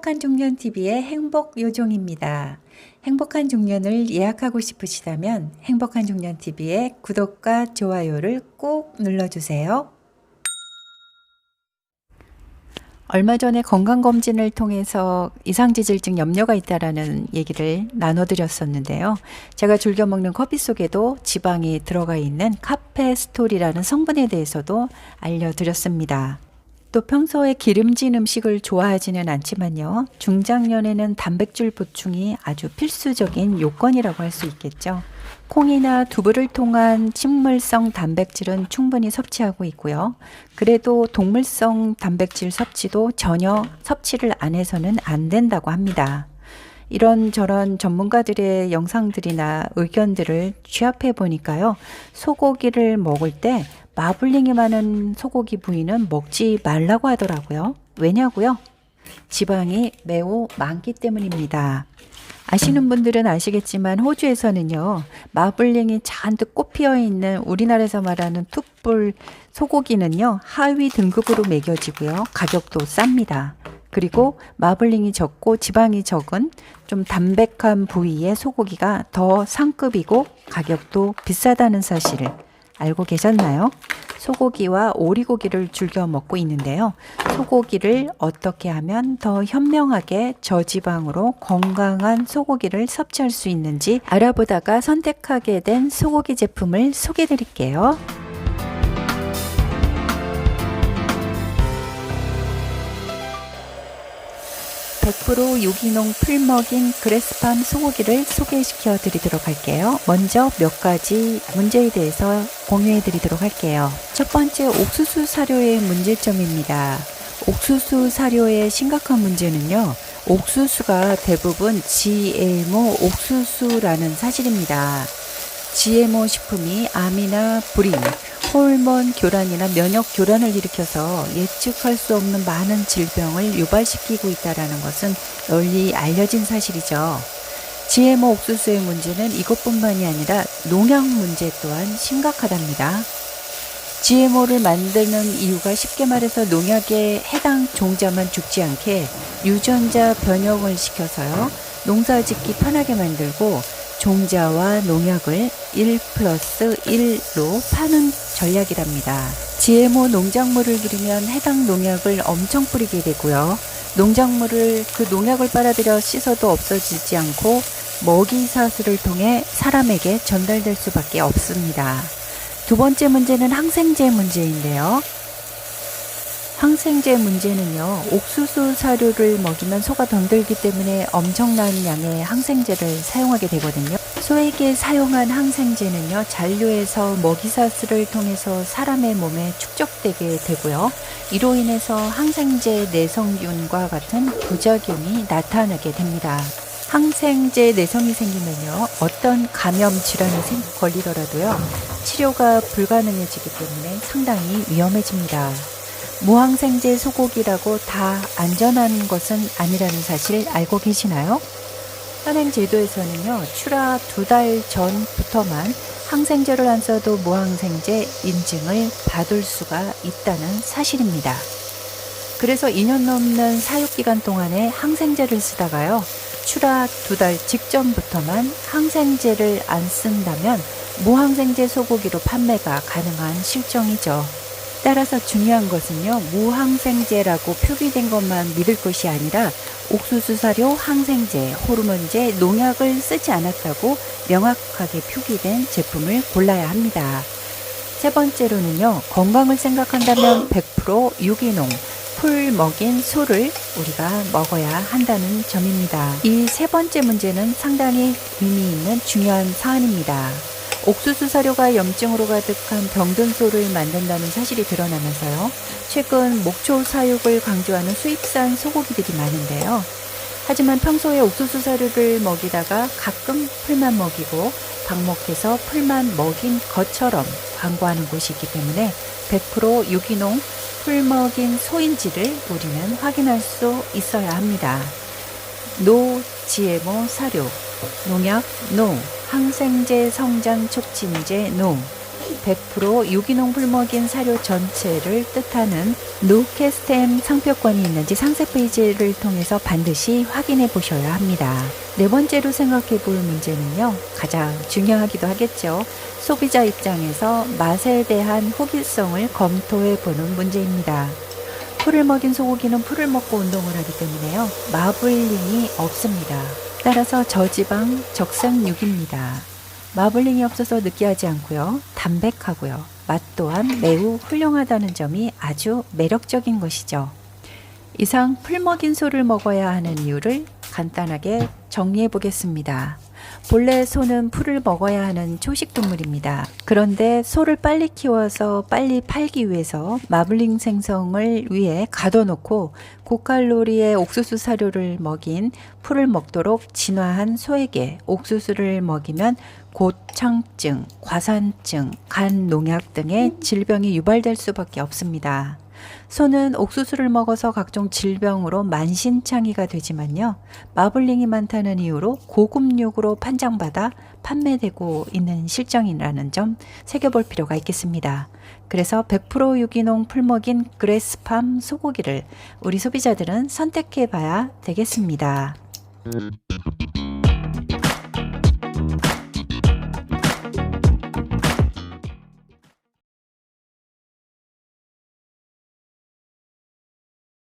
행복한 중년TV의 행복 요정입니다. 행복한 중년을 예약하고 싶으시다면 행복한 중년TV의 구독과 좋아요를 꼭 눌러주세요. 얼마 전에 건강검진을 통해서 이상지질증 염려가 있다라는 얘기를 나눠드렸었는데요. 제가 즐겨 먹는 커피 속에도 지방이 들어가 있는 카페스톨이라는 성분에 대해서도 알려드렸습니다. 또 평소에 기름진 음식을 좋아하지는 않지만요. 중장년에는 단백질 보충이 아주 필수적인 요건이라고 할 수 있겠죠. 콩이나 두부를 통한 식물성 단백질은 충분히 섭취하고 있고요. 그래도 동물성 단백질 섭취도 전혀 섭취를 안 해서는 안 된다고 합니다. 이런저런 전문가들의 영상들이나 의견들을 취합해 보니까요. 소고기를 먹을 때 마블링이 많은 소고기 부위는 먹지 말라고 하더라고요. 왜냐고요? 지방이 매우 많기 때문입니다. 아시는 분들은 아시겠지만 호주에서는요. 마블링이 잔뜩 꽃피어 있는 우리나라에서 말하는 툭불 소고기는요. 하위 등급으로 매겨지고요. 가격도 쌉니다. 그리고 마블링이 적고 지방이 적은 좀 담백한 부위의 소고기가 더 상급이고 가격도 비싸다는 사실을 알고 계셨나요? 소고기와 오리고기를 즐겨 먹고 있는데요. 소고기를 어떻게 하면 더 현명하게 저지방으로 건강한 소고기를 섭취할 수 있는지 알아보다가 선택하게 된 소고기 제품을 소개해 드릴게요. 100% 유기농 풀먹인 그래스팜 소고기를 소개시켜 드리도록 할게요. 먼저 몇 가지 문제에 대해서 공유해 드리도록 할게요. 첫 번째, 옥수수 사료의 문제점입니다. 옥수수 사료의 심각한 문제는요. 옥수수가 대부분 GMO 옥수수라는 사실입니다. GMO 식품이 암이나 불임, 호르몬 교란이나 면역 교란을 일으켜서 예측할 수 없는 많은 질병을 유발시키고 있다는 것은 널리 알려진 사실이죠. GMO 옥수수의 문제는 이것뿐만이 아니라 농약 문제 또한 심각하답니다. GMO를 만드는 이유가 쉽게 말해서 농약에 해당 종자만 죽지 않게 유전자 변형을 시켜서요. 농사짓기 편하게 만들고 종자와 농약을 1+1로 파는 전략이랍니다. GMO 농작물을 기르면 해당 농약을 엄청 뿌리게 되고요. 그 농약을 빨아들여 씻어도 없어지지 않고 먹이사슬을 통해 사람에게 전달될 수밖에 없습니다. 두 번째 문제는 항생제 문제인데요. 항생제 문제는요. 옥수수 사료를 먹이면 소가 덩들기 때문에 엄청난 양의 항생제를 사용하게 되거든요. 소에게 사용한 항생제는요. 잔류에서 먹이사슬을 통해서 사람의 몸에 축적되게 되고요. 이로 인해서 항생제 내성균과 같은 부작용이 나타나게 됩니다. 항생제 내성이 생기면요. 어떤 감염 질환에 걸리더라도요. 치료가 불가능해지기 때문에 상당히 위험해집니다. 무항생제 소고기라고 다 안전한 것은 아니라는 사실 알고 계시나요? 현행 제도에서는요, 출하 2달 전부터만 항생제를 안 써도 무항생제 인증을 받을 수가 있다는 사실입니다. 그래서 2년 넘는 사육기간 동안에 항생제를 쓰다가요, 출하 2달 직전부터만 항생제를 안 쓴다면 무항생제 소고기로 판매가 가능한 실정이죠. 따라서 중요한 것은요. 무항생제라고 표기된 것만 믿을 것이 아니라 옥수수 사료, 항생제, 호르몬제, 농약을 쓰지 않았다고 명확하게 표기된 제품을 골라야 합니다. 세 번째로는요. 건강을 생각한다면 100% 유기농, 풀 먹인 소를 우리가 먹어야 한다는 점입니다. 이 세 번째 문제는 상당히 의미 있는 중요한 사안입니다. 옥수수 사료가 염증으로 가득한 병든 소를 만든다는 사실이 드러나면서요. 최근 목초 사육을 강조하는 수입산 소고기들이 많은데요. 하지만 평소에 옥수수 사료를 먹이다가 가끔 풀만 먹이고 방목해서 풀만 먹인 것처럼 광고하는 곳이 있기 때문에 100% 유기농 풀 먹인 소인지를 우리는 확인할 수 있어야 합니다. 노 GMO 사료, 농약 NO, 항생제 성장 촉진제 NO, 100% 유기농 풀먹인 사료 전체를 뜻하는 누케스템 상표권이 있는지 상세 페이지를 통해서 반드시 확인해 보셔야 합니다. 네 번째로 생각해 볼 문제는요, 가장 중요하기도 하겠죠. 소비자 입장에서 맛에 대한 호기성을 검토해 보는 문제입니다. 풀을 먹인 소고기는 풀을 먹고 운동을 하기 때문에요, 마블링이 없습니다. 따라서 저지방 적색육입니다. 마블링이 없어서 느끼하지 않고요, 담백하고요, 맛 또한 매우 훌륭하다는 점이 아주 매력적인 것이죠. 이상 풀 먹인 소를 먹어야 하는 이유를 간단하게 정리해 보겠습니다. 본래 소는 풀을 먹어야 하는 초식 동물입니다. 그런데 소를 빨리 키워서 빨리 팔기 위해서 마블링 생성을 위해 가둬놓고 고칼로리의 옥수수 사료를 먹인 풀을 먹도록 진화한 소에게 옥수수를 먹이면 고창증, 과산증, 간 농약 등의 질병이 유발될 수밖에 없습니다. 소는 옥수수를 먹어서 각종 질병으로 만신창이가 되지만요, 마블링이 많다는 이유로 고급육으로 판정받아 판매되고 있는 실정이라는 점 새겨볼 필요가 있겠습니다. 그래서 100% 유기농 풀먹인 그레스팜 소고기를 우리 소비자들은 선택해 봐야 되겠습니다.